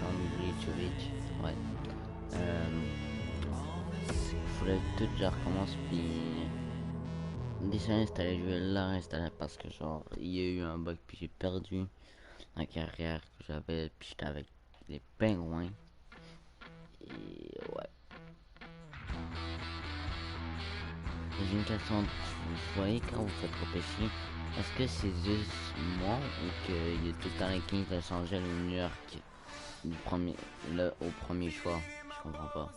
Aleksandr, ouais. Faudrait tout que je recommence puis désinstaller, je vais la réinstaller parce que genre il y a eu un bug puis j'ai perdu la carrière que j'avais puis j'étais avec des pingouins et ouais. J'ai une question, vous voyez quand vous faites repêcher, est-ce que c'est juste moi ou qu'il y a tout le temps les Kings de Los Angeles ou New York du premier, au premier choix? Je comprends pas.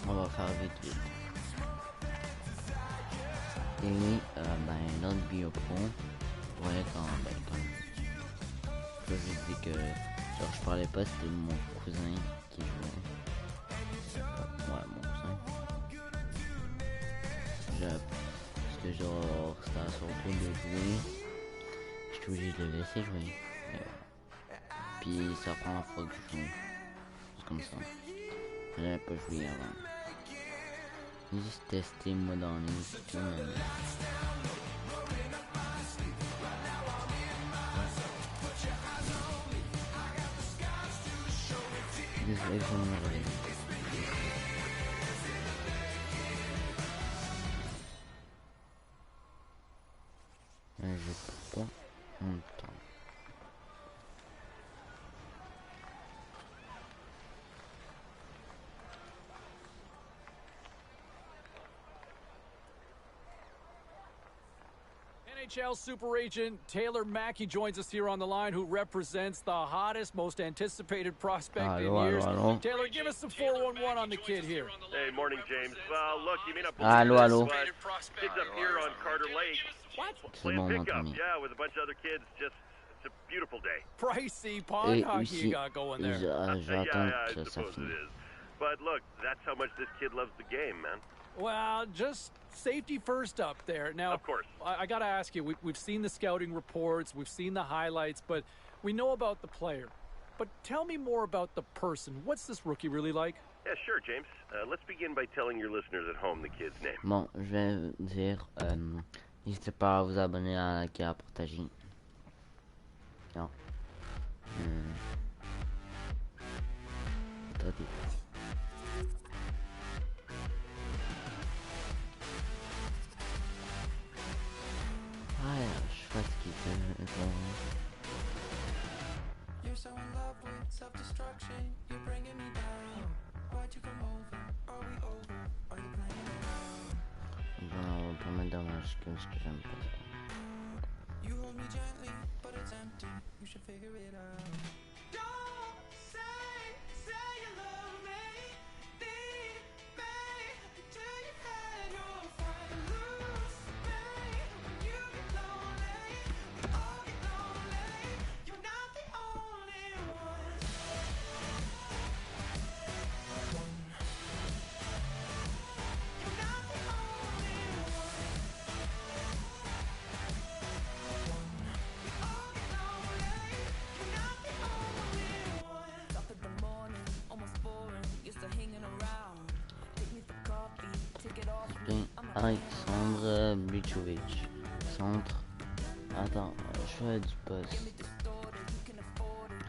On va faire vite. Et oui, l'autre bio pro, ouais, quand je dis que genre je parlais pas, c'était mon cousin qui jouait. Ouais, mon cousin. Parce que genre c'était à son tour de jouer, je suis obligé de le laisser jouer. Puis ça prend la fois que je joue. C'est comme ça. J'avais pas joué avant. J'ai juste testé moi dans les tout, mais... Désolé, je me réveille. Je peux pas mon temps. NHL super agent Taylor Mackey joins us here on the line, who represents the hottest, most anticipated prospect in years. Taylor, give us some 411 on the kid here. Hey, morning, James. Look, you may not believe this, but kids up here on Carter Lake playing pickup, yeah, with a bunch of other kids. Just, it's a beautiful day. Pricey pond hockey you got going there. Yeah, I suppose it is. But look, that's how much this kid loves the game, man. Well, just safety first up there. Now, of course. I got to ask you, we've seen the scouting reports, we've seen the highlights, but we know about the player. But tell me more about the person. What's this rookie really like? Yeah, sure, James. Let's begin by telling your listeners at home the kid's name. Bon, je vais dire, n'hésitez pas à vous abonner, à liker, à partager. Non. Attendez. You're so in love with self-destruction. You're bringing me down. Why'd you come over? Are we over? Are you playing around? Non, pas mal dommage que ce que j'aime pas. You hold me gently, but it's empty. You should figure it out. Don't say you love me. Need me until you had your fight. Lose me when you get lonely. We all get lonely. You're not the only one. You're not the only one. We all get lonely. You're not the only one. Top of the morning, almost boring. Used to hanging around. Take me for coffee, take it off me. Aleksandr Bichovic. Centre. Attends, choix du poste.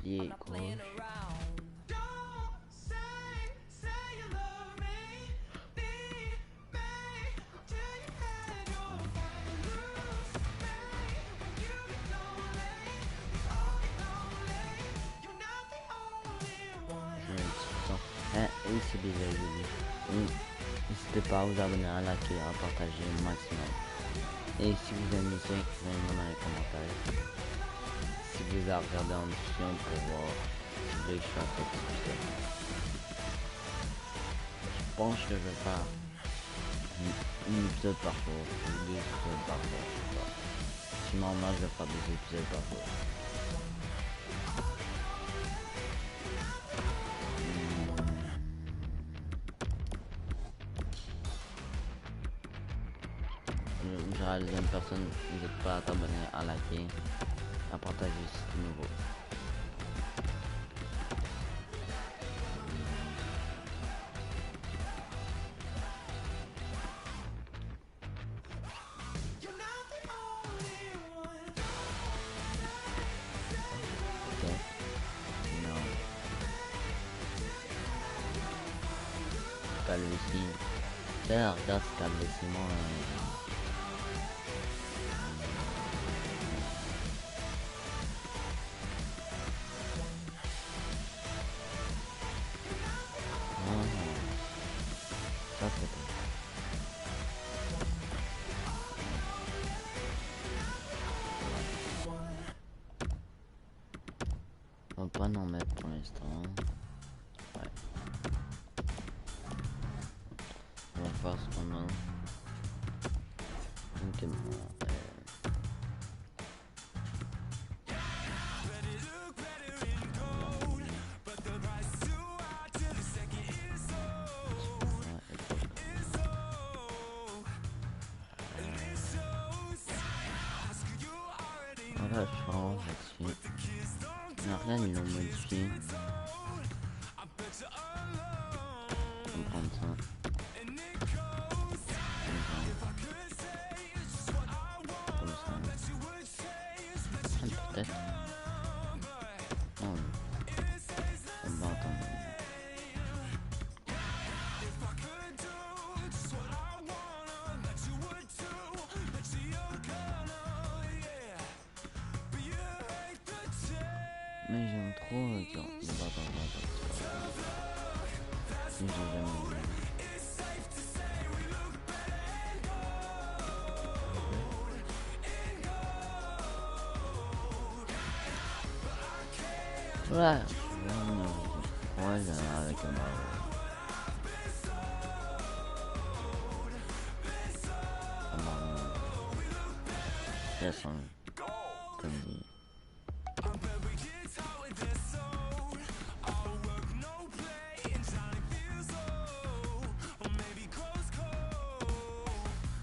Pied gauche. Et c'est déjà joli. N'hésitez pas à vous abonner, à liker, à partager au maximum. Et si vous aimez ça, écrivez-moi dans les commentaires. Si vous avez regardé en discussion pour voir si vous voulez que je fasse ça tout seul. Je pense que je vais faire un épisode par jour, ou 2 épisodes par jour, je sais pas. Sinon, moi, je vais faire 2 épisodes par jour. La deuxième personne, n'hésite pas à t'abonner, à liker, à partager si c'est nouveau. You're not the only one. calvitie. Tiens, regarde ce calvitie-moi. Ça c'est bon. On va pas en mettre pour l'instant. Ouais. On va faire ce qu'on a. Ok, bon. Voilà, je change là-dessus. Mais rien, ils l'ont modifié. On va prendre ça. Comme ça. Peut-être. Non. On va attendre. Mais j'aime trop genre, mais j'ai jamais vu. Ouais, avec un ballon. Yes, comme dit.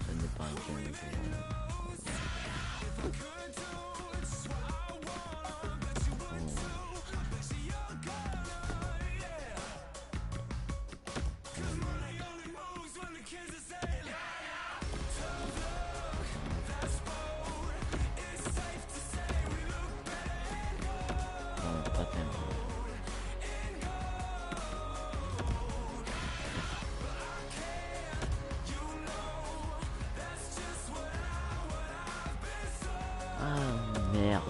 Ça dépend de quel Ah merde.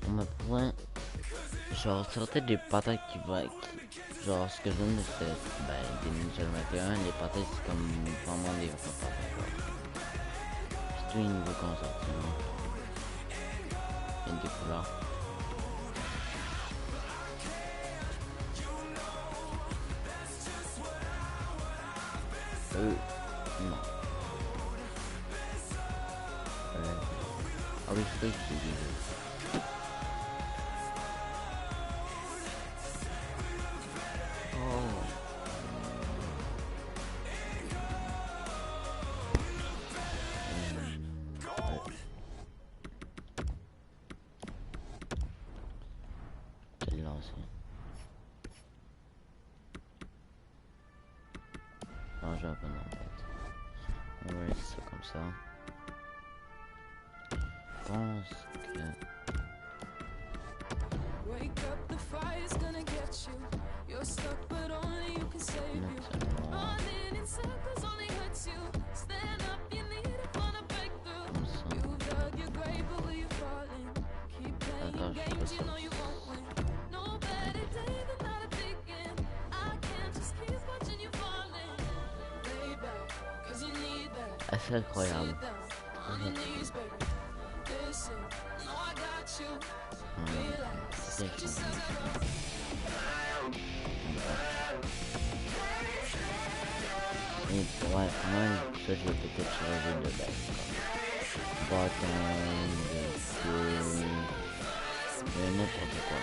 On m'a point genre sortait des patates qui va genre ce que je donne c'est des NHL 21, les patates c'est comme vraiment des vraies patates quoi. C'est tout une nouveau concept sinon. Il y a des couleurs. Non. Ah oui, c'est ça que j'ai dit. Celle-là aussi. Non, j'ai un peu en fait. On va laisser ça comme ça. Je pense que... Wake up, the fire's gonna get you. You're stuck, but only you can save you. Running in circles only hurts you. Stand up, you need to find a breakthrough. You've dug your grave, but where you falling? Keep playing games, you know you won't win. No better day than not a digging. I can't just keep watching you falling. Lay back, cause you need that. Ah, c'est incroyable. On your knees, baby. Listen, no, I got you. Relax. Et ouais, moi, ça je vais peut-être changer de base. Bâton, de n'importe quoi.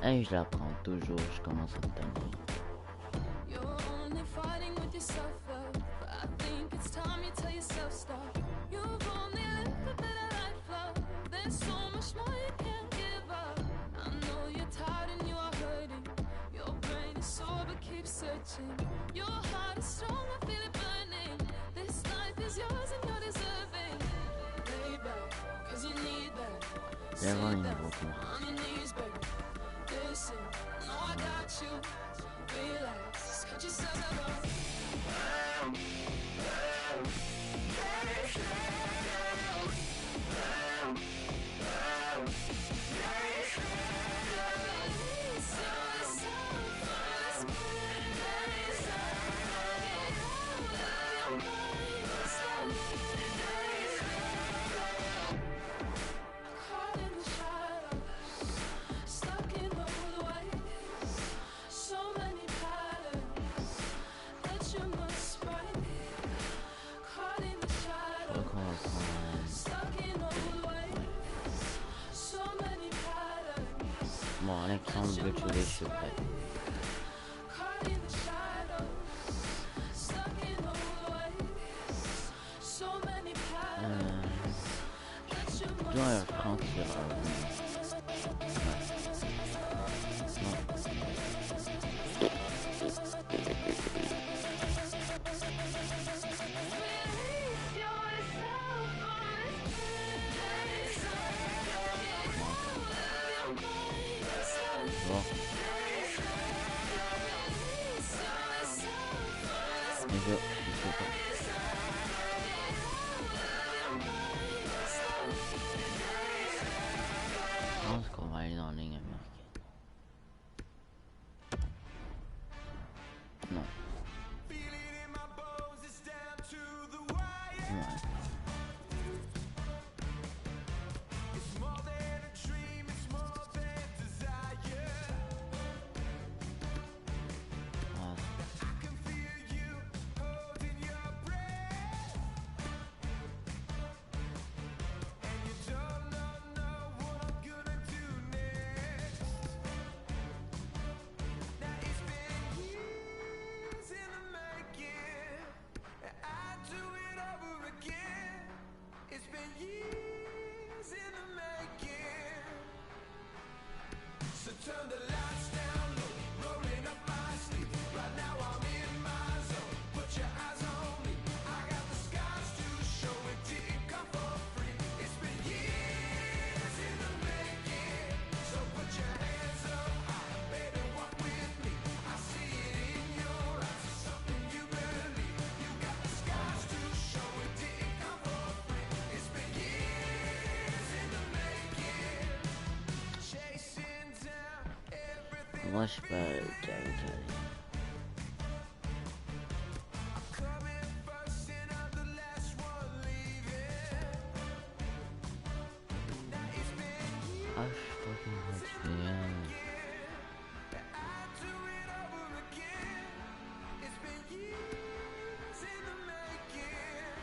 Et je la prends toujours, je commence à me tanner. You're only fighting with yourself, love. I think it's time you tell yourself stop. You've only lived a bit of life, love. There's so much more you can't give up. I know you're tired and you are hurting. Your brain is sore but keep searching. Your heart is strong, I feel it burning. This life is yours and you're deserving. Lay back, cause you need that. Sit down on your knees, baby. Listen, no, I got you. Relax, cut yourself up. Caught in the shadows, stuck in old ways. So many patterns that you must break. Caught in the shadows, stuck in old ways. So many patterns. Bon, Alexandre veut tuer les secrets. Caught in the shadows, stuck in old ways. So many patterns that you Je must dois ralentir. Bon. Mais je sais pas. Je pense qu'on va aller dans la ligne américaine. Non. Ouais. Ah. Turn the lights down low, rolling up my sleeve. Right now I'm in my zone. Put your eyes on me. I got the scars to show it. Didn't come for free. It's been years in the making. So put your hands up high, baby, walk with me. I see it in your eyes, it's something you believe. You got the scars to show it. Didn't come for free. It's been years in the making. Chasing down everything. Moi je suis pas carré. Coming first and I'm the last one leaving. Now it's been years, Ah, je suis fucking fatigué. I do it over again. It's been years in the making.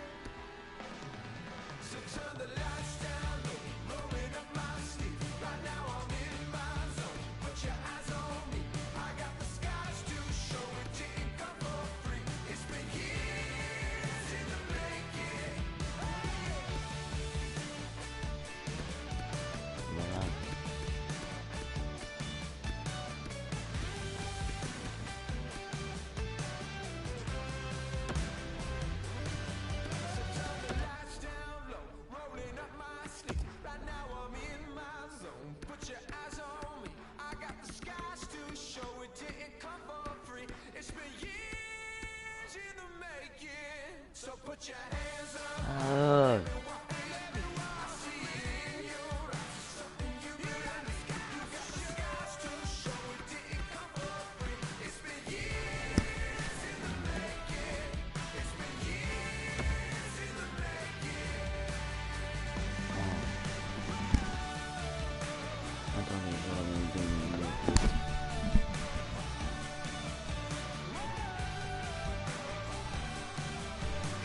So turn the lights down low, rolling up my sleeve. Right now I'm in my zone. Put your eyes on me. I got the scars to show it. Didn't come for free. It's been years in the making. Voilà. So turn the lights down low, rolling up my sleeve. Right now I'm in my zone. Put your eyes on me. I got the scars to show it. Didn't come for free. It's been years in the making. So put your hands up. Ah, I see it in your eyes. It's something you believe. You got the scars to show it. Didn't come for free. It's been years in the making. It's been years in the making. attendez, je reviens 2 minutes.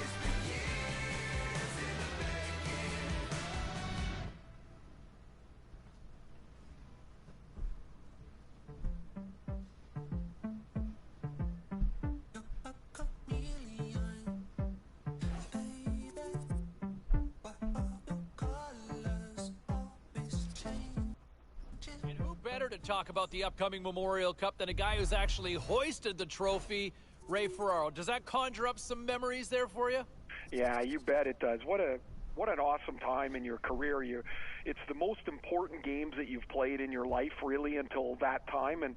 It's been years. talk about the upcoming Memorial Cup than a guy who's actually hoisted the trophy, Ray Ferraro. Does that conjure up some memories there for you? Yeah, you bet it does. What an awesome time in your career. It's the most important games that you've played in your life, really, until that time. And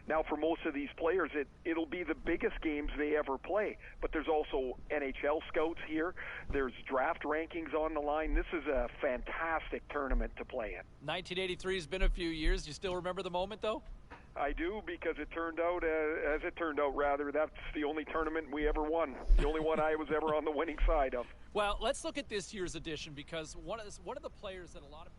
now for most of these players, it'll be the biggest games they ever play. But there's also NHL scouts here. There's draft rankings on the line. This is a fantastic tournament to play in. 1983 has been a few years. You still remember the moment, though? I do, because it turned out, as it turned out, rather, that's the only tournament we ever won. The only one I was ever on the winning side of. Well, let's look at this year's edition, because one of the players that a lot of...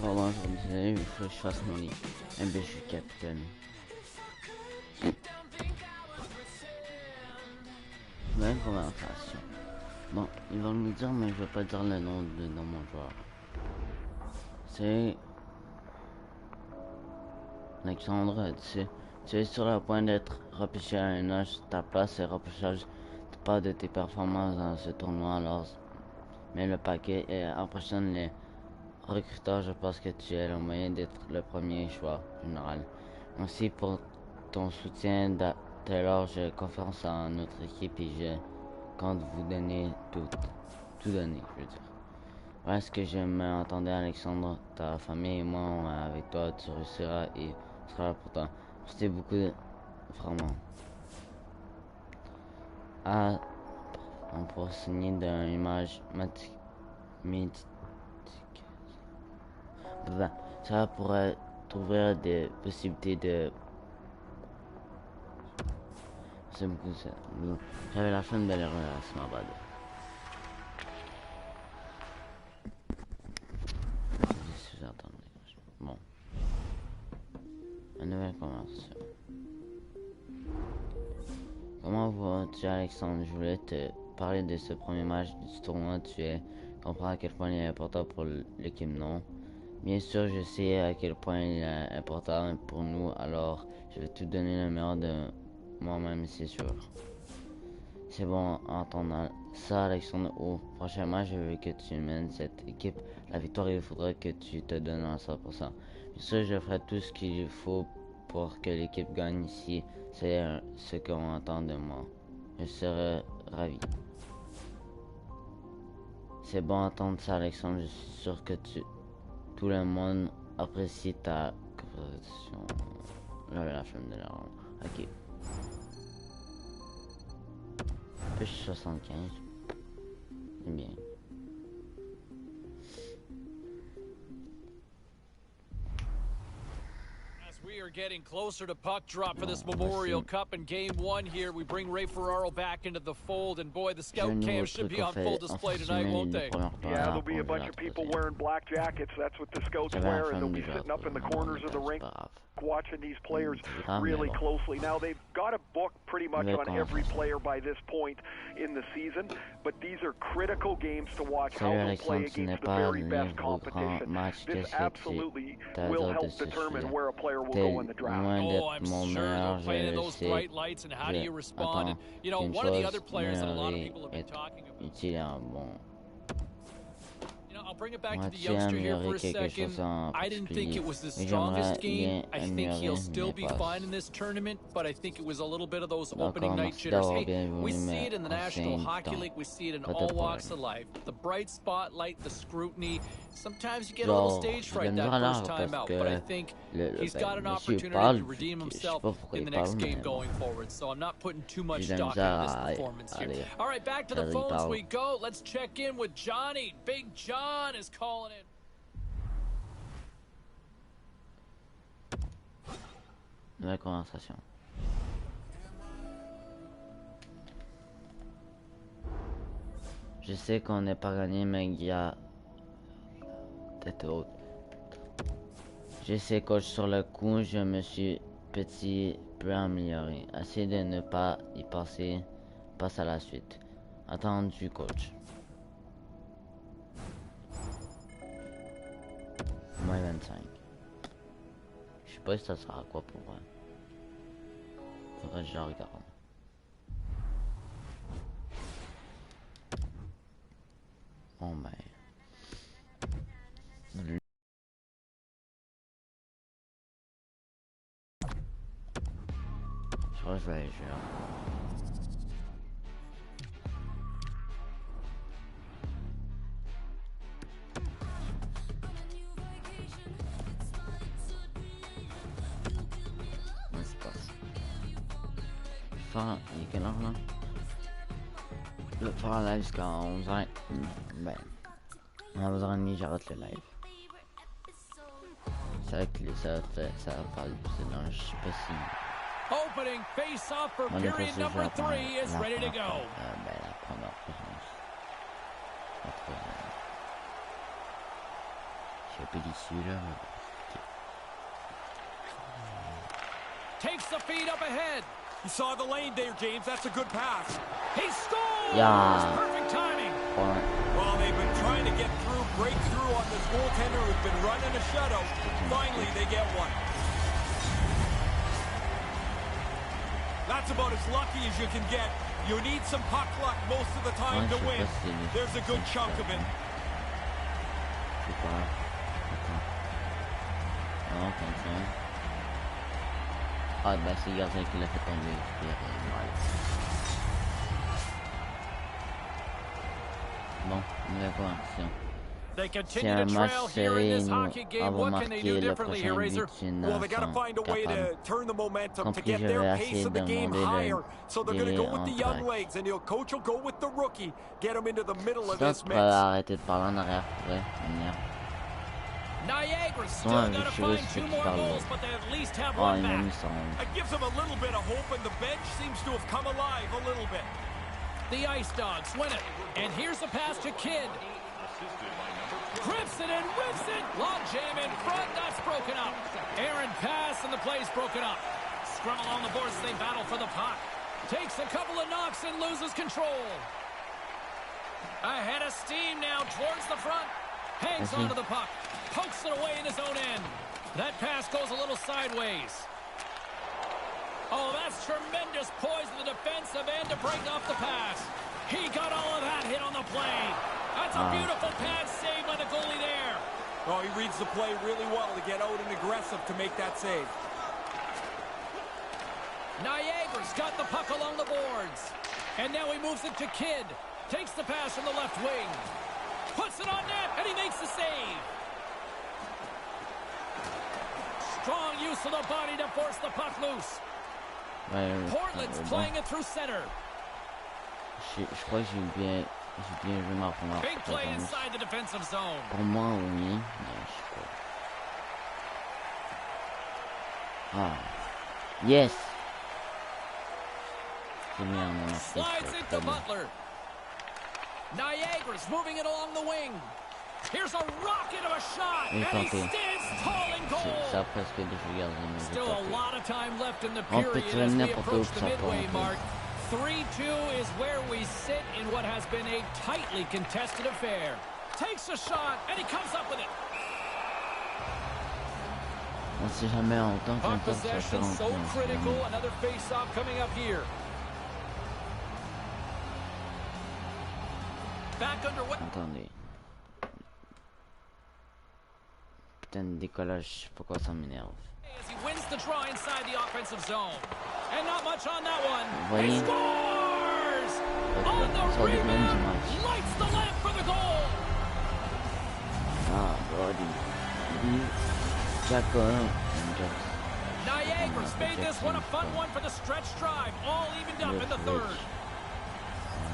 Vraiment, il faut que je fasse mon lit. Eh bien, je suis capitaine. Bonne conversation. Bon, ils vont me dire, mais je vais pas dire le nom de mon joueur. C'est Alexandre, tu es sur le point d'être repêché à un âge. Ta place et repêchage pas de tes performances dans ce tournoi, alors mets le paquet et impressionne les recruteur, je pense que tu es le moyen d'être le premier choix général. Merci pour ton soutien, Taylor. J'ai confiance en notre équipe et je compte vous donner tout donner, je veux dire. Voilà ce que je m'entendais, Alexandre. Ta famille et moi, avec toi, tu réussiras et ce sera là pour toi. Merci beaucoup, vraiment. Pour signer d'une image ça pourrait trouver des possibilités de... C'est beaucoup ça. J'avais la fin de l'erreur à ce moment-là. Bon. Une nouvelle conversation. Comment vas-tu, Alexandre? Je voulais te parler de ce premier match du tournoi. Tu comprends à quel point il est important pour l'équipe, non? Bien sûr, je sais à quel point il est important pour nous, alors je vais tout donner le meilleur de moi-même, c'est sûr. C'est bon entendre ça, Alexandre. Au prochain match, je veux que tu mènes cette équipe. La victoire, il faudra que tu te donnes à 100%. Bien sûr, je ferai tout ce qu'il faut pour que l'équipe gagne ici. C'est ce qu'on entend de moi. Je serai ravi. C'est bon entendre ça, Alexandre. Je suis sûr que tout le monde apprécie ta conversation. Là, la fin de la ronde. Ok. Pêche 75. C'est bien. We are getting closer to puck drop for this Memorial Cup in Game 1 here. We bring Ray Ferraro back into the fold, and boy, the scout cam should be on full display tonight, won't they? Yeah, there'll be a bunch of people wearing black jackets. That's what the scouts wear, and they'll be sitting up in the corners of the rink watching these players really closely. Now, they've got a book pretty much on every player by this point in the season, but these are critical games to watch how they'll play against the very best competition. This absolutely will help determine where a player will go in the draft. Oh, I'm sure. Playing in those bright lights, and how do you respond? And, you know, one of the other players that a lot of people have been talking about. I'll bring it back to the youngster here for a second. I didn't think it was the strongest game. I think he'll still be fine in this tournament, but I think it was a little bit of those opening night jitters. Hey, we see it in the National Hockey League. We see it in all walks of life. The bright spotlight, the scrutiny. Sometimes you get a little stage fright that first time out, but I think he's got an opportunity to redeem himself in the next game going forward. So I'm not putting too much stock into this performance here. All right, back to the phones we go. Let's check in with Johnny. Big John is calling in. Nouvelle conversation. Je sais qu'on n'est pas gagné, mais il y a tête haute. Je sais, coach, sur le coup, je me suis petit peu amélioré. Essayez de ne pas y passer. Passe à la suite. Attendu, coach. Moins 25. Je sais pas si ça sera à quoi pour vrai. Faudrait que je regarde. Bon ben. Je crois que je vais aller jouer. Il est quelle heure là? Je vais faire un live jusqu'à 11h. Ben, à 11h30 j'arrête le live. C'est vrai que ça va parler plus de lunch. Je sais pas si... Opening face off for period number 3 is ready to go. Ben, la première présence. Je suis un peu déçu là. Takes the feed up ahead. You saw the lane there, James. That's a good pass. He scores! Yeah. Perfect timing. Well, they've been trying to get through, break through on this goaltender who's been running a shutout. Finally, they get one. That's about as lucky as you can get. You need some puck luck most of the time to win. There's a good chunk of it. Ah bah c'est le gardien qui l'a fait tomber. Bon, nouvelle conversion. C'est un match serré, nous avons marqué le prochain but d'une compris, je vais essayer de demander le délai en track. Ça, tu peux arrêter de parler en arrière, pour vrai, Niagara still got to find 2 more goals, but they at least have one back. It gives them a little bit of hope, and the bench seems to have come alive a little bit. The Ice Dogs win it, and here's a pass to Kidd. Grips it and whips it. Long jam in front, that's broken up. Aaron pass, and the play's broken up. Scrum along the boards, they battle for the puck. Takes a couple of knocks and loses control. Ahead of steam now towards the front. Hangs onto the puck. Pokes it away in his own end. That pass goes a little sideways. Oh, that's tremendous poise in the defensive end to break off the pass. He got all of that hit on the play. That's a beautiful pad save by the goalie there. Oh, he reads the play really well to get out and aggressive to make that save. Niagara's got the puck along the boards. And now he moves it to Kidd. Takes the pass from the left wing. Puts it on net, and he makes the save. Strong use of the body to force the puck loose. Portland's playing it through center. Je crois que j'ai bien joué ma première Big play inside the defensive zone. Pour moi, oui, mais je sais pas. Ah. Yes! Slides it to Butler. Niagara's moving it along the wing. Here's a rocket of a shot, and he stands tall in goal. Still a lot of time left in the period as we approach the midway mark. 3-2 is where we sit in what has been a tightly contested affair. Takes a shot, and he comes up with it. On sait jamais en temps Puck possession so critical. Another face-off coming up here. Back underway. Attendez. Putain de décollage, pourquoi ça m'énerve? As he wins the draw inside the offensive zone. And not much on that one. Voyez? He scores! On the rebound, lights the lamp for the goal. Ah, body. Niagara's made this one a fun one for the stretch drive. All evened up in the third.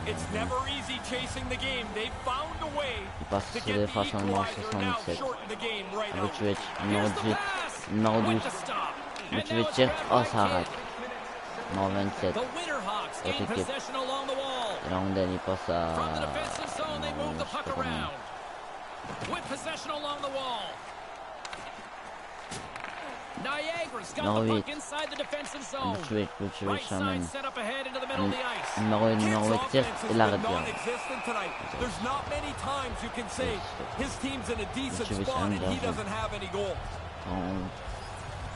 It's never easy chasing the game. They found a way to get the facilement equalizer, now 67. shorten the game right Avec out. Switch, Here's numéro the 18, pass. numéro With 12. the stop. Butchevich tire. Oh, ça arrête. Non, 27. Autre équipe. Et la rondelle, il passe à... Numéro 8. Butchevich s'amène. Numéro 8 tire et l'arrête bien. Butchevich s'amène bien.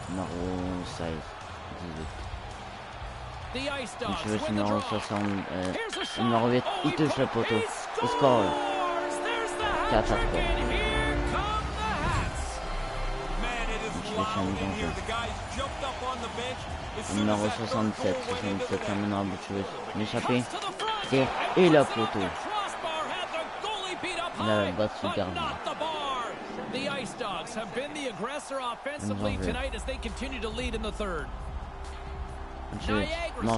Numéro 16. 18. Butchevich numéro 60. Numéro 8. Il touche le poteau. Il score. 4 à 3. Numéro 67, 67 amène à Butchevich. L'échappée, tire et le poteau. Il a battu le gardien. The Ice Dogs have been the aggressor offensively tonight as they continue to lead in the third. Non,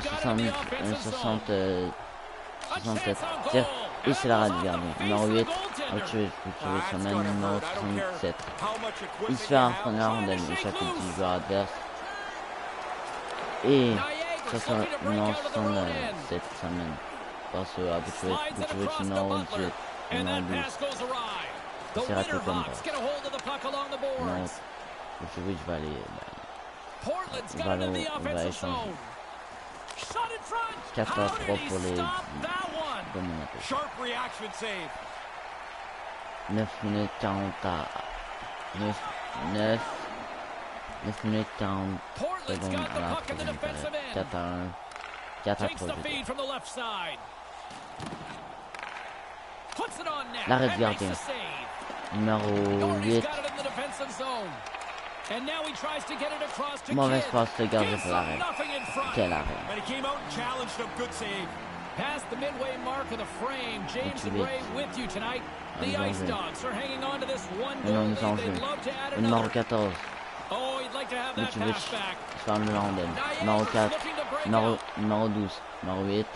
67, tire et c'est la rade du gardien. Numéro 8, Butchevich s'amène numéro 67. Il se fait un premier rondelle, échappé du joueur adverse. Et numéro 67 s'amène passe à Butchevich numéro 18, numéro 12. C'est raté comme ça. Non, Butchevich va aller... Il va échanger. 4 à 3 pour les dominateurs. 9 minutes 40 à 9 minutes 40 secondes à la troisième période. 4 à 1. 4 à 3. L'arrêt de gardien. Numéro 8. Mauvaise passe de gardien pour l'arrêt. Quel arrêt. Past the midway mark of the frame, James and Ray with you tonight. The Ice Dogs are hanging on to this one goal. They'd love to add Numéro another. 14. Oh, he'd like to have that Butchevich pass back. ferme le rondelle. Numéro 4. Numéro 12. Numéro 8.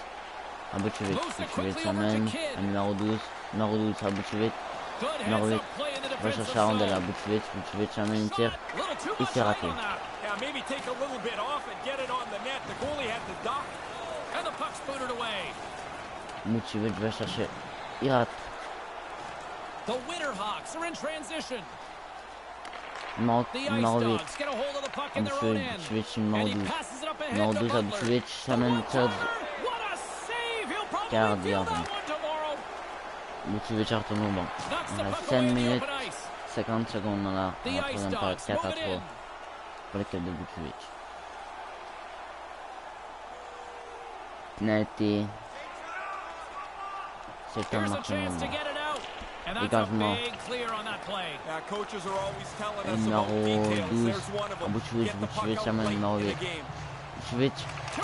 À Butchevich. Butchevich s'amène. Numéro 12. Numéro 12 à Butchevich. Numéro 8. Va chercher la rondelle à Butchevich. Butchevich s'amène une tire. Il s'est raté. Butchevich va chercher. Il rate. The Winterhawks are in transition. Numéro The Ice 8. Dogs get a hold of the puck in their own end. Butchevich And numéro he 12. passes it up ahead Numéro to 12 à Butler. Butchevich s'amène une tire. What a save! He'll probably Gardien. feel that one tomorrow. Butchevich retourne au banc. Knocks the On a puck 5 away in the minutes open ice. 50 secondes dans la The Ice troisième période. Dogs 4 à move it 3 in. pour l'équipe de Butchevich. Penalty. C'est un Here's a match chance to normal. get it out. And that's a Dégagement. big clear on that play. Numéro 12 à Butchevich. Butchevich s'amène numéro 8. Butchevich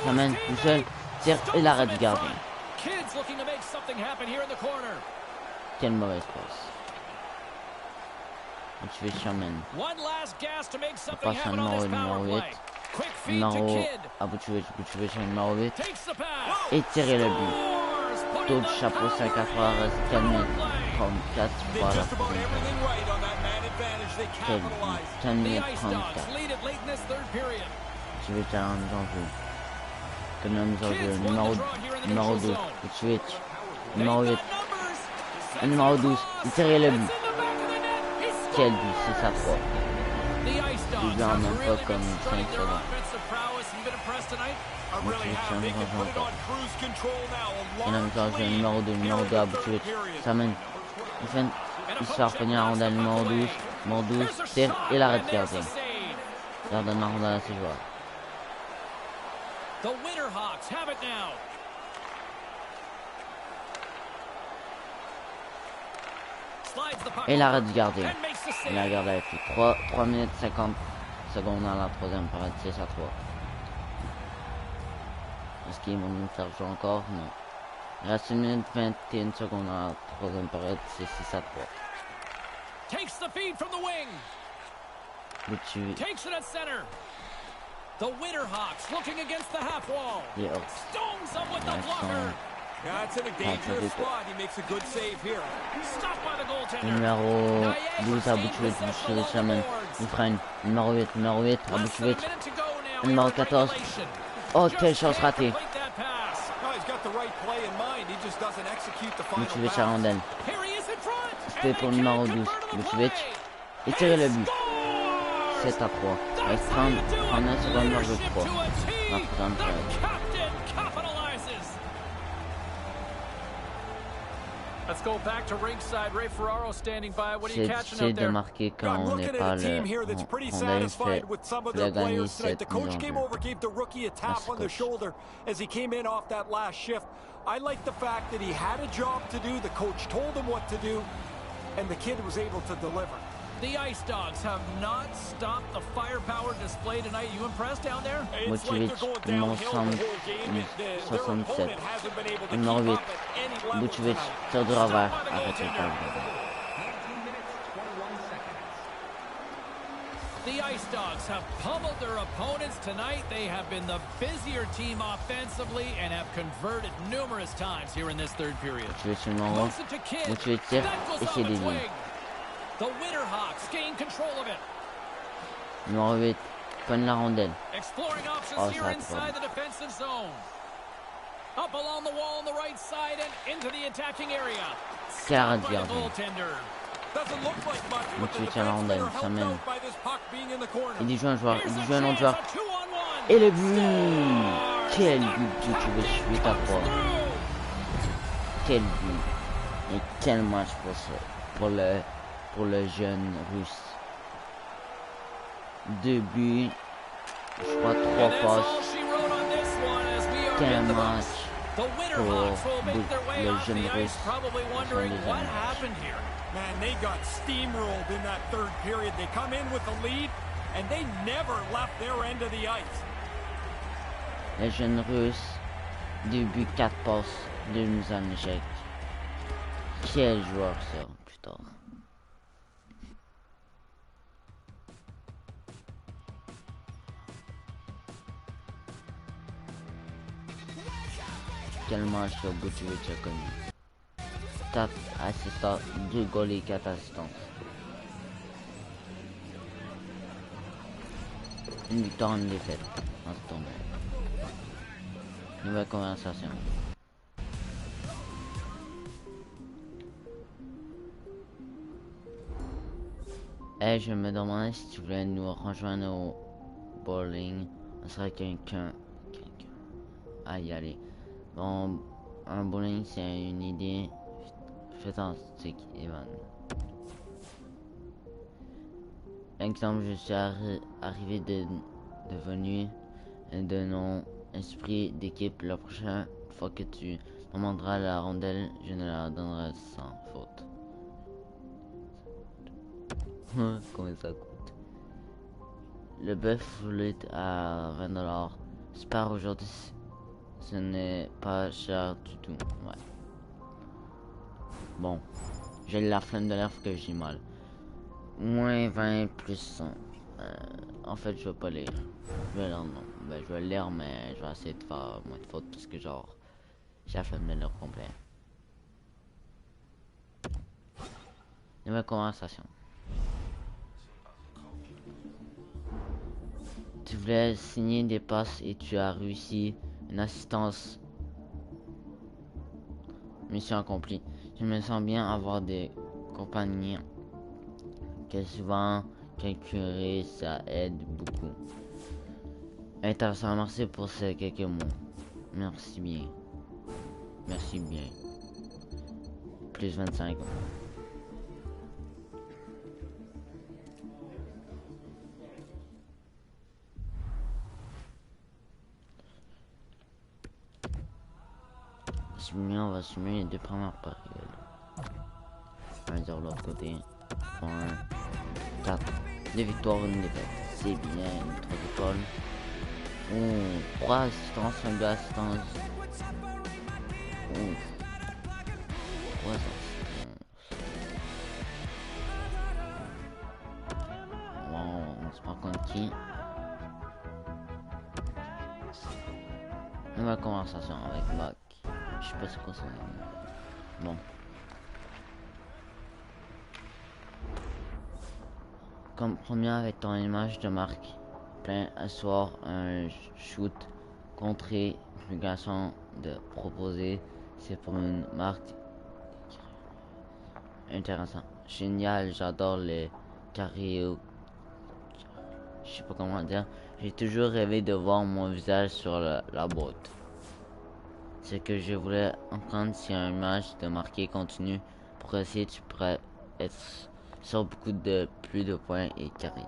s'amène tout seul. Tire et l'arrêt du gardien. Kids looking to make something happen here in the corner. Quelle mauvaise passe. Butchevich s'amène. One last gas to make something Passe à happen on this numéro power 8. play. Quick feed to Numéro Kidd. à Butchevich. Butchevich numéro 8. Takes the pass. Et tirer le but. Scores. Put Taux in de the chapeau 5 à 3, reste 4 minutes 34 pour la troisième période. 4 The minutes Ice Dogs 34. lead it late in this third period. Je vais faire un mise en jeu. Que nous mise en jeu. Kids won Numéro the draw here in the 12. neutral zone. Butchevich. They've Numéro got 8. numbers. Numéro 12. Il tirait le but. It's in the back of the net. He Quel scores. but, c'est sa foi. The Ice Dogs Il vient have même really pas comme been strutting 5 their secondes. offensive prowess. You've been impressed tonight? Butchevich s'amène dans un jeu. Numéro 2. Numéro 2 à Butchevich. S'amène. Il se fait revenir à rondelle numéro 12. Numéro 12. Tire et l'arrêt de gardien. Gardien de la rondelle à ses joueurs. The Winterhawks have it now. Slides the puck Et l'arrêt over du gardien. and makes the save. Il a gardé avec 3 minutes 50 secondes dans la troisième période, 6 à 3. Est-ce qu'ils vont nous faire jouer encore? Non. Il reste 1 minute 21 secondes dans la troisième période, c'est 6 à 3. Takes the feed from the wing. Butchevich. Takes it at center. The Winterhawks looking against the half wall. Il est hors. Stones up with the Ouais, blocker. That's in a dangerous spot. He makes a good save here. Stopped by the goaltender. Numéro 12 à Butchevich. Butchevich s'amène. Il freine. Numéro 8 à Less than a Butchevich. minute to go Numéro 14. Oh, quelle chance ratée. Basilovitch à la rondelle. C'était pour le numéro 12. Basilovitch. Et tirer le but. 7 à 3. Il reste 39 secondes dans le 3. J'essaie de marquer quand on n'est pas le rondelle fait la gagner cette I like the fact that he had a job to do, the coach told him what to do, and the kid was able to deliver. The Ice Dogs have not stopped the firepower display tonight. You impressed down there? It's like they're going downhill the whole game. Their opponent hasn't been able to keep up at any level tonight. Tire de revers. Arrêtez pas. The Ice Dogs have pummeled their opponents tonight. They have been the busier team offensively and have converted numerous times here in this third period. Moves it to Kidd. That goes on its wing. The Winterhawks gain control of it. Numéro 8, prenne la rondelle. Exploring options here inside the defensive zone. Up along the wall on the right side and into the attacking area. Stopped by the goaltender. Doesn't look like much, but the defensemen are helped out by this puck being in the corner. Il y joue un joueur, il y joue un autre joueur. Et le but! Quel but Basilovitch 8 à 3. Quel but! Et quel match pour le jeune russe. 2 buts, je crois 3 passes. Quel match pour le jeune russe. Man, they got steamrolled in that third period. They come in with the lead, and they never left their end of the ice. Le jeune russe, 2 buts, 4 passes, 2 mises en échec. Quel joueur ça, plus tard. Quel match que Basilovitch a connu. 4 assistants, 2 goals et 4 assistances. Une victoire, une défaite en ce tournoi. Nouvelle conversation. Et je me demandais si tu voulais nous rejoindre au bowling. On serait quelqu'un à y aller. Bon, un bowling c'est une idée fantastique, Evan. Exemple, je suis arrivé devenu de non-esprit d'équipe. La prochaine fois que tu demanderas la rondelle, je ne la donnerai sans faute. Combien ça coûte? Le bœuf foulet à 20$. J'espère aujourd'hui ce n'est pas cher du tout. Ouais. Bon, j'ai la flemme de l'air que j'ai mal. Moins 20 plus 100. En fait, je vais pas lire. Je vais lire, non. Ben, je vais lire, mais je vais essayer de faire moins de fautes parce que, genre, j'ai la flemme de lire complet. Nouvelle conversation. Tu voulais signer des passes et tu as réussi une assistance. Mission accomplie. Je me sens bien avoir des compagnies que souvent calculer, ça aide beaucoup. Intéressant, merci pour ces quelques mots. Merci bien. Merci bien. Plus 25. On va assumer les 2 premières périodes. 1-0 de l'autre côté. 4. 2 victoires, 1 défaite. C'est bien, 3 étoiles. 3 assistances, 2 assistances. 3 assistances. Bon, on se prend contre qui? Nouvelle conversation avec Mac. Je sais pas c'est quoi son nom. Bon. Comme premier avec ton image de marque plein à soir un shoot contré, le garçon de proposer, c'est pour une marque intéressant. Génial, j'adore les carrés. Je sais pas comment dire. J'ai toujours rêvé de voir mon visage sur la boîte. Ce que je voulais entendre si un match de marqué continue pour essayer tu pourrais être sur beaucoup de plus de points et carrés.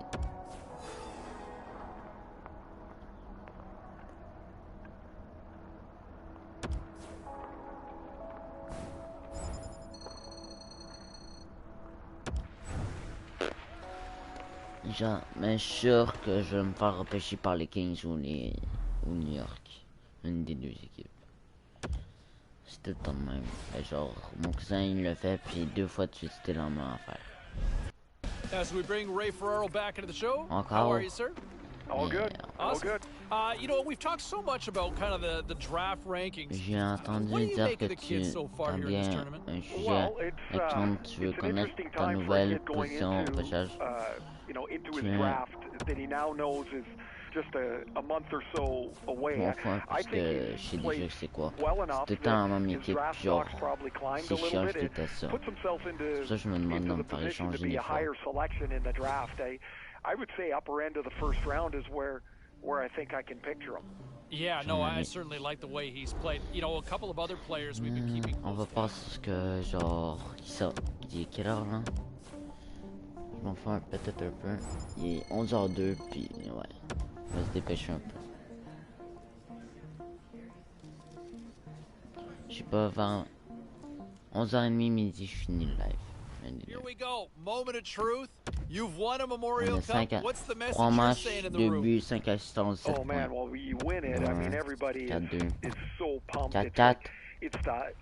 Mais sûr que je vais me faire repêcher par les Kings ou New York. Une des deux équipes. C'est tout le temps le même. Mais genre, mon cousin il le fait, puis 2 fois de suite c'était la même affaire. As we bring Ray Ferraro back into the show. Encore. How are you, sir? All good. All Awesome. good. You know, we've talked so much about kind of the draft rankings. J'ai entendu What do you dire make que of the kids so far here in this tournament? un sujet Well, et quand tu veux it's an connaître interesting ta time for a nouvelle kid going position au into, repêchage. you know, into his Tu- draft that he now knows is just a month or so away. Enfin, I parce think que je he's sais déjà played que c'est quoi. well enough C'est tout le temps la that même his équipe, draft genre, stock's probably climbed c'est a little chiant bit. qui It était ça. puts himself into Ça, je me demande into de me the faire position to échanger be des a fois. higher selection in the draft. I would say upper end of the first round is where I think I can picture him. Yeah, no, I certainly like the way he's played. You know, a couple of other players we've been keeping On va close pas ce que genre qui sort. Il est quelle heure là? Je m'en fais peut-être un peu. Il est 11h02 puis ouais. On va se dépêcher un peu. Je sais pas, vers 11h30 midi, je finis le live. Here we go. Moment of truth. You've won a On Memorial a 5 Cup. What's the message 3 you're matchs, saying in the 2 room? buts, 5 assistances, 7 Oh man, points. well you win it. I mean everybody is 4-2. so pumped. 4-4. It's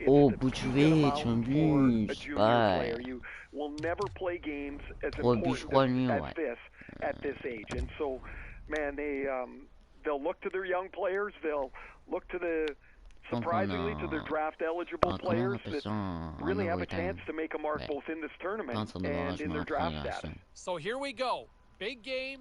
Oh, the Buchovic, peak un amount for but, a je sais junior pas. player. You will never play games as 3 buts, je crois, lui, important ouais. at this age. And so, man, they'll look to their young players. They'll look to the surprisingly to their draft eligible players that really have a chance to make a mark both in this tournament and in their draft status. So here we go. Big game.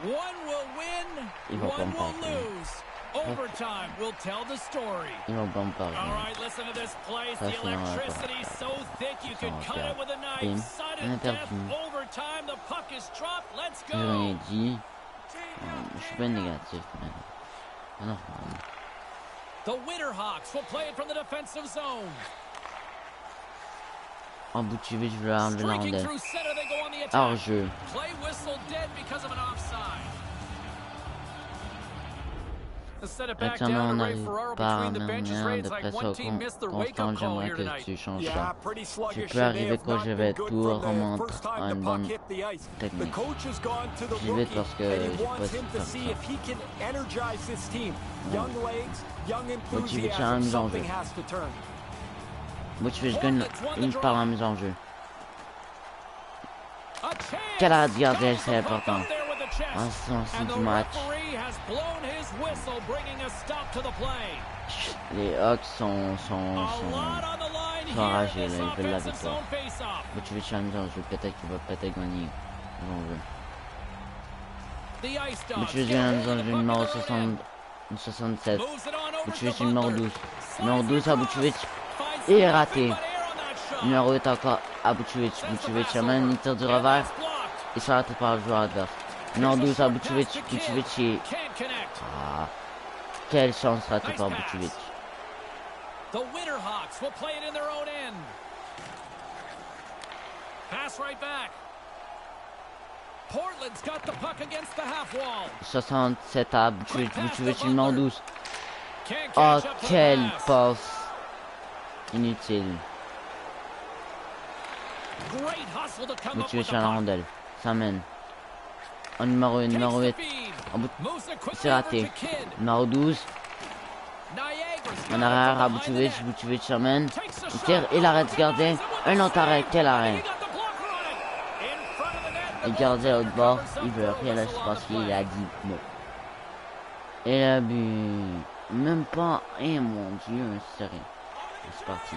One will win, va one pas will lose. Overtime will tell the story. Il va pas me parler. All right, listen to this place. Ça, The c'est vraiment electricity so thick you could cut it with a knife. Bim. Sudden death. Interview. Overtime. The puck is dropped. Let's J'ai rien go. dit. Je suis pas négatif. Mais... non. The Winterhawks will play it from the defensive zone. En Buchovic, je vais enlever la Streaking rondelle. through center, they go on the attack. Hors jeu. Play whistle dead because of an offside. Let's set it back Actuellement, down on to Ray n'arrive Ferraro pas between the en benches. arrière Ray, de it's like one pression team missed their wake-up constante. call J'aimerais here que tonight. tu changes Yeah, ça. pretty Tu sluggish. peux arriver quand je vais tout remonter à une bonne The technique. coach has gone to the J'y vais rookie, parce que and he j'ai wants pas him to fait see ça. if he can energize this team. Young legs, young Motivé, enthusiasm. challenge en Something jeu. has to turn. Buchovic gagne une par la mise en jeu. A chance. Quel gardien, c'est Puck important. up there with the chest. En sens And du the match. referee has blown his whistle, bringing a stop to the play. Les Hawks sont A lot on the line here in enragés, this là, ils veulent la offensive victoire. zone face-off. Buchovic a la mise en jeu, peut-être qu'il va peut-être gagner. En jeu. The Ice Dogs Buchovic get a a la hold mise of en the jeu puck numéro at their own 67. end. Moves it on over Buchovic to numéro Butler. 12. Numéro Slides 12 à across. Buchovic. Finds Et nothing raté. but air on that shot. Numéro 8 encore à Buchovic. Sends the Buchovic pass amène, over. il tire du And revers. that's blocked. Il se fait rater par le joueur adverse. Numéro 12 à Buchovic. Buchovic est... Can't connect. Ah, quelle chance ratée Nice par pass. Buchovic. The Winterhawks will play it in their own end. Pass right back. Portland's got the puck against the half wall. 67 à Buchovic. Buchovic numéro 12. Can't Oh, catch up to the quelle pass. passe inutile. Great hustle to come up with Buchovic the à la puck. rondelle. Ça mène. En numéro 1, numéro 8. Takes the feed. En bout... Moves it quickly C'est raté. over to Kidd. Numéro 12. Niagara's En got it arrière à from behind the Buchovic. net. Buchovic amène. Takes a Il shot. tire. Il arrête le gardien. Un autre arrêt. Quel He arrêt. got the blocker on it. In front of the net. Le The gardien au goaltender bord. covers Il up veut for a rien whistle lâcher on parce the qu'il play. a dit non. Et le but. Même pas. Eh mon dieu. C'est rien. C'est parti.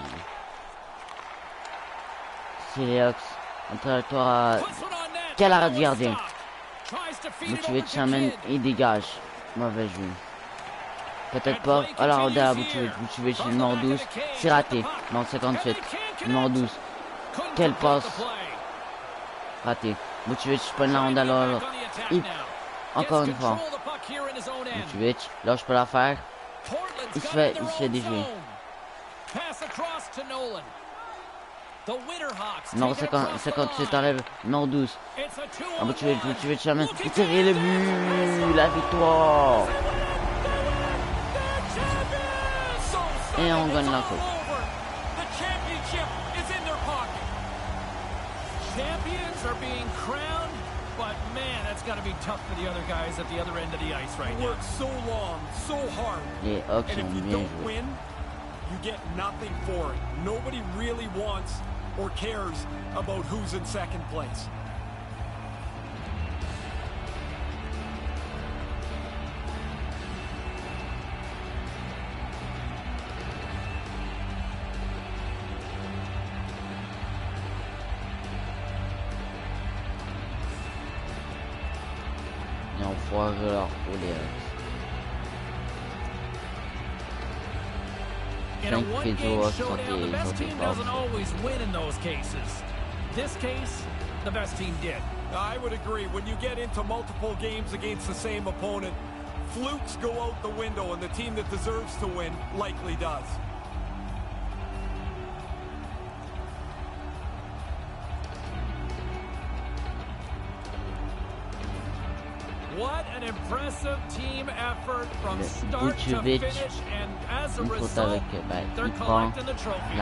C'est les Hawks. En trajectoire à... Puts one on net. Quel arrêt That du was gardien. stopped. Butchevich amène, il dégage. Mauvais jeu. Peut-être pas. Alors, on à Butchevich. Butchevich, numéro 12. C'est raté. Non, 58. Numéro 12. Quelle passe. Raté. Butchevich, pas la ronde alors. Encore une fois. Butchevich, là, je peux la faire. Il se fait déjouer. Numéro 58 enlève. Numéro 12. Ah, Butchevich amène. Il tire le but. La victoire. Et on gagne la coupe. Champions are being crowned, but man, that's got to be tough for the other guys at the other end of the ice right now. Worked so long, so hard. Les Hawks and if you don't win, you get nothing for it. Nobody really wants or cares about who's in second place. In a one-game showdown, the best team doesn't always win in those cases. This case, the best team did. I would agree. When you get into multiple games against the same opponent, flukes go out the window, and the team that deserves to win likely does. What an impressive team effort from start to finish, and as a result, they're collecting the trophy.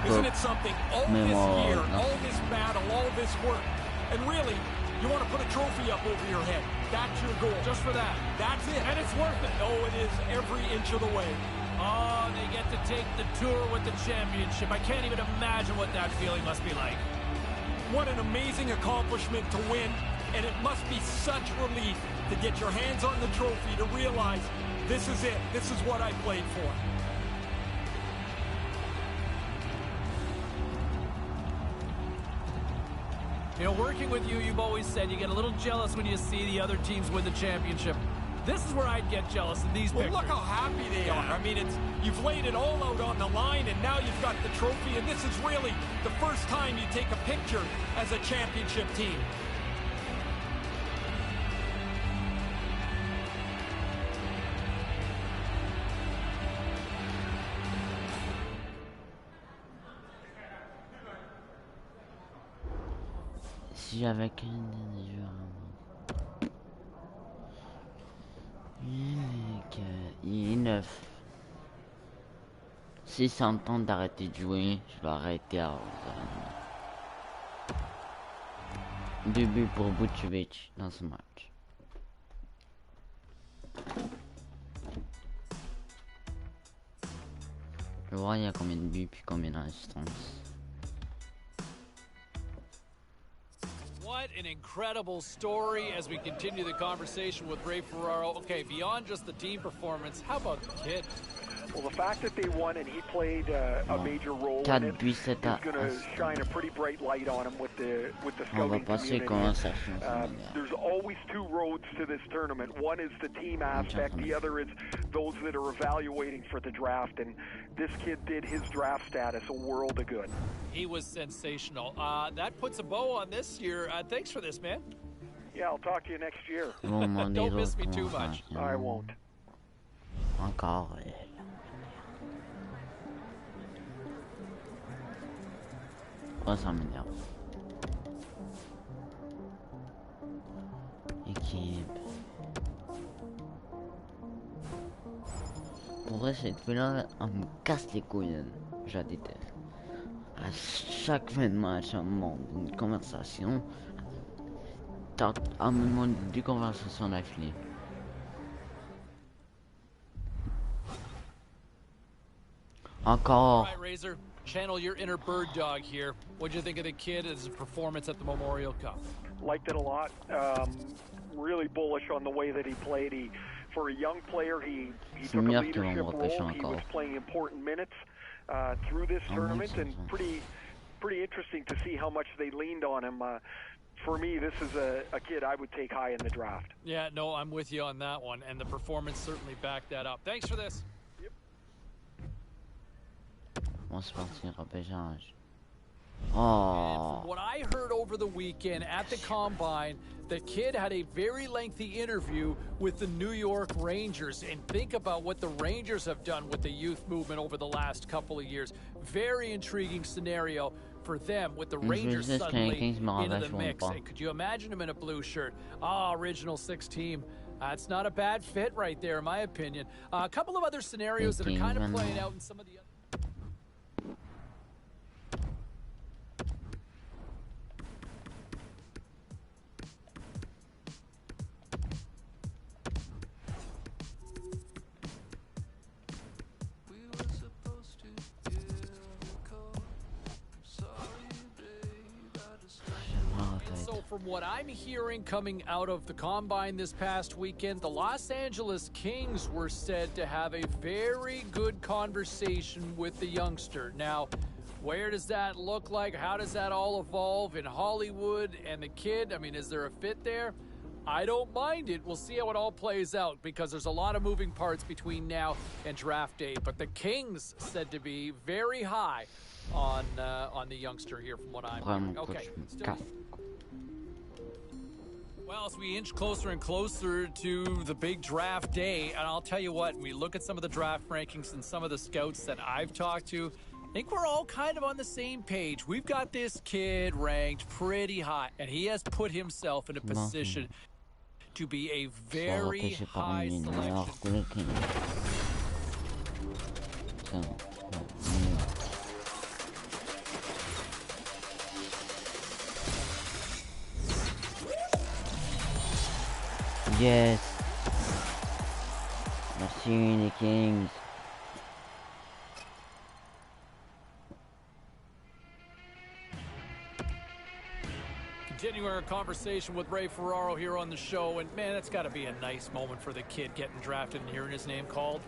Isn't it something? All this year, all this battle, all this work, and really, you want to put a trophy up over your head. That's your goal. Just for that. That's it. And it's worth it. Oh, it is every inch of the way. Oh, they get to take the tour with the championship. I can't even imagine what that feeling must be like. What an amazing accomplishment to win, and it must be such relief to get your hands on the trophy, to realize this is it. This is what I played for. You know, working with you, you've always said you get a little jealous when you see the other teams win the championship. This is where I'd get jealous in these pictures. Look how happy they are. I mean, you've laid it all out on the line, and now you've got the trophy, and this is really the first time you take a picture as a championship team. Si j'avais qu'un des joueurs. Il est 9. Si ça me tente d'arrêter de jouer, je vais arrêter à 11h30. 2 buts pour Butchevich dans ce match. Je vais voir il y a combien de buts puis combien d'assistances. What an incredible story as we continue the conversation with Ray Ferraro. Okay, beyond just the team performance, how about the kid? Well, the fact that they won and he played a major role in it is going to shine a pretty bright light on him with the scouting community. There's always two roads to this tournament. One is the team aspect. The other is those that are evaluating for the draft. And this kid did his draft status a world of good. He was sensational. That puts a bow on this year. Thanks for this, man. Yeah, I'll talk to you next year. Don't miss me too much. I won't. Encore. Oh, ça m'énerve. Équipe. Pour vrai, cette fille-là, elle me casse les couilles. Je la déteste. À chaque fin de match, elle me demande une conversation. Elle me demande 2 conversations d'affilée. Encore. Channel your inner bird dog here. What'd you think of the kid as his performance at the Memorial Cup? Liked it a lot. Really bullish on the way that he played. For a young player, he took a leadership role. He was playing important minutes through this tournament, and pretty pretty interesting to see how much they leaned on him. For me, this is a kid I would take high in the draft. Yeah, no, I'm with you on that one, and the performance certainly backed that up. Thanks for this. Yep. On se partir repêchage. Oh. From what I heard over the weekend at the Combine, the kid had a very lengthy interview with the New York Rangers. And think about what the Rangers have done with the youth movement over the last couple of years. Very intriguing scenario for them with the Rangers suddenly into the mix. And could you imagine him in a blue shirt? Original 6 team. It's not a bad fit right there, in my opinion. A couple of other scenarios that are kind of playing out in some of the other... From what I'm hearing coming out of the Combine this past weekend, the Los Angeles Kings were said to have a very good conversation with the youngster. Now, where does that look like? How does that all evolve in Hollywood and the kid? I mean, is there a fit there? I don't mind it. We'll see how it all plays out because there's a lot of moving parts between now and draft day. But the Kings said to be very high on the youngster here from what I'm hearing. Okay. Well, as we inch closer and closer to the big draft day, and I'll tell you what, we look at some of the draft rankings and some of the scouts that I've talked to, I think we're all kind of on the same page. We've got this kid ranked pretty high, and he has put himself in a position to be a very high selection. Yes. Merci les Kings. Continuing our conversation with Ray Ferraro here on the show, and man, that's got to be a nice moment for the kid getting drafted and hearing his name called.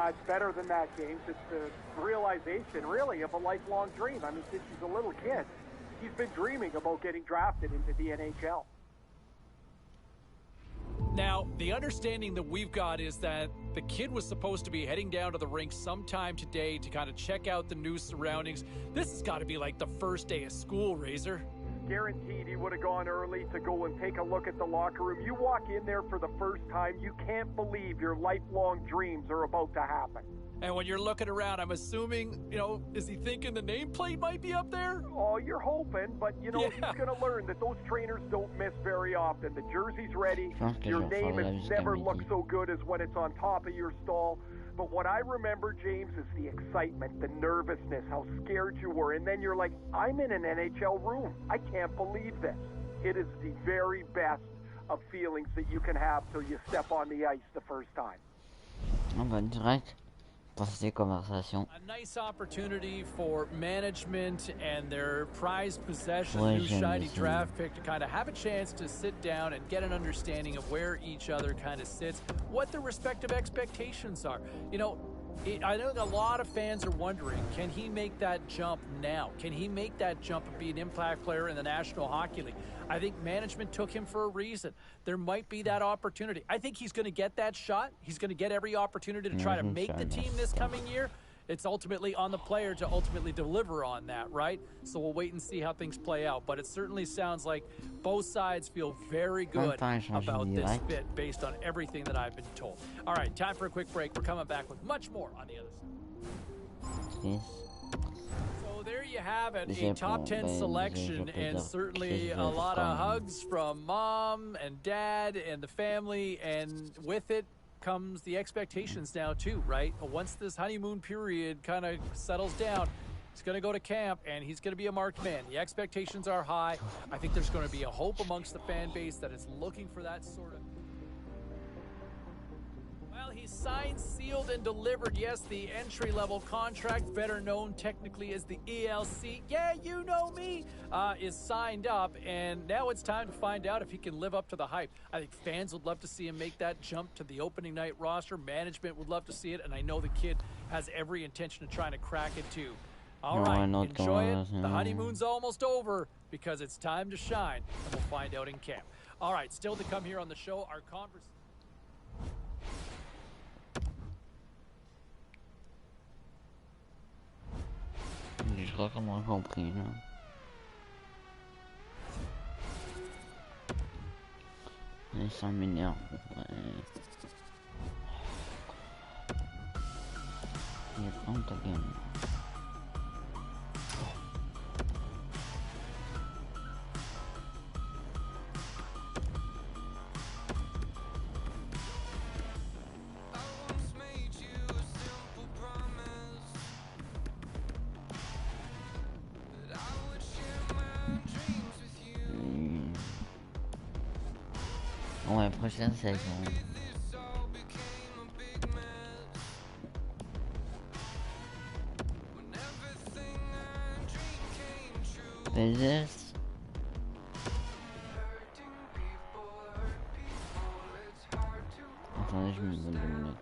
It's better than that, James. It's the realization, really, of a lifelong dream. I mean, since he's a little kid, he's been dreaming about getting drafted into the NHL. Now, the understanding that we've got is that the kid was supposed to be heading down to the rink sometime today to kind of check out the new surroundings. This has got to be like the first day of school, Razor. Guaranteed he would have gone early to go and take a look at the locker room. You walk in there for the first time, you can't believe your lifelong dreams are about to happen. And when you're looking around, I'm assuming, is he thinking the nameplate might be up there? Oh, you're hoping, but, he's going to learn that those trainers don't miss very often. The jersey's ready. Your name has never looked so good as when it's on top of your stall. But what I remember, James, is the excitement, the nervousness, how scared you were. And then you're like, I'm in an NHL room. I can't believe this. It is the very best of feelings that you can have till you step on the ice the first time. On va direct passer conversation. A nice opportunity for management and their prized possession, new shiny draft pick, to kind of have a chance to sit down and get an understanding of where each other kind of sits, what their respective expectations are. I know a lot of fans are wondering, can he make that jump now? Can he make that jump and be an impact player in the National Hockey League? I think management took him for a reason. There might be that opportunity. I think he's going to get that shot. He's going to get every opportunity to try to make the team this coming year. It's ultimately on the player to ultimately deliver on that, right? So we'll wait and see how things play out. But it certainly sounds like both sides feel very good about this fit based on everything that I've been told. All right, time for a quick break. We're coming back with much more on the other side. Yes. So there you have it, a top 10 selection, and certainly a lot of hugs from mom and dad and the family, and with it comes the expectations now too, right? Once this honeymoon period kind of settles down, he's going to go to camp and he's going to be a marked man. The expectations are high. I think there's going to be a hope amongst the fan base that is looking for that sort of... Well, he's signed, sealed, and delivered. Yes, the entry-level contract, better known technically as the ELC, yeah, you know me, is signed up, and now it's time to find out if he can live up to the hype. I think fans would love to see him make that jump to the opening night roster. Management would love to see it, and I know the kid has every intention of trying to crack it too. All right, enjoy it. The honeymoon's almost over because it's time to shine, and we'll find out in camp. All right, still to come here on the show, our conversation. Je crois qu'on m'a compris là. Et ça m'énerve. Il est vraiment ta game. Ouais, prochaine saison. This. Attendez, je me donne 2 minutes.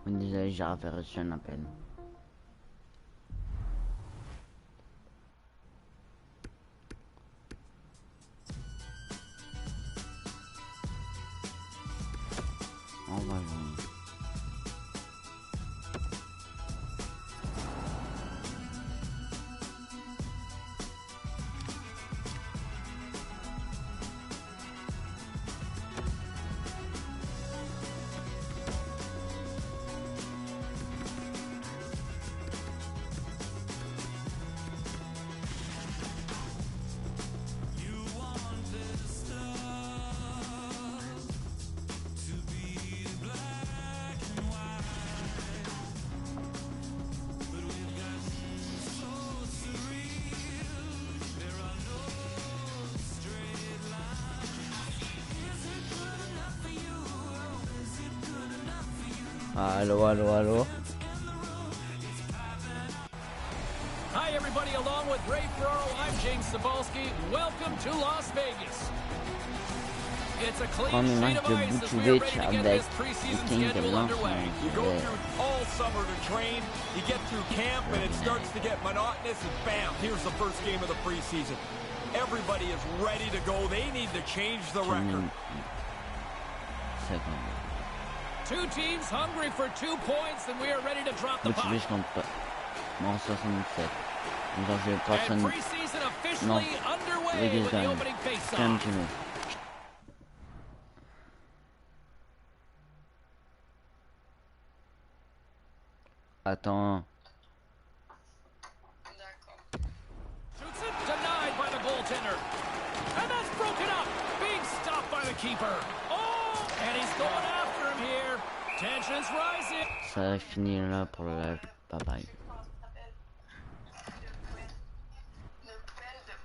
Désolé, j'ai reçu un appel. On va jouer. Allô. Hi, everybody. Along with Ray Ferraro, I'm James Cebulski. Welcome to Las Vegas. It's a clean sheet of ice as we are ready to get this preseason schedule underway. You go through all summer to train, you get through camp, and it starts to get monotonous, and bam, here's the first game of the preseason. Everybody is ready to go. They need to change the record. Two teams hungry for 2 points, and we are ready to drop the puck. And preseason officially underway with the opening face-off. Attends. Shoots it, denied by the goaltender. And that's broken up, being stopped by the keeper. Oh, and he's going after him here. Tensions rising. Ça va finir là pour le live. Bye bye.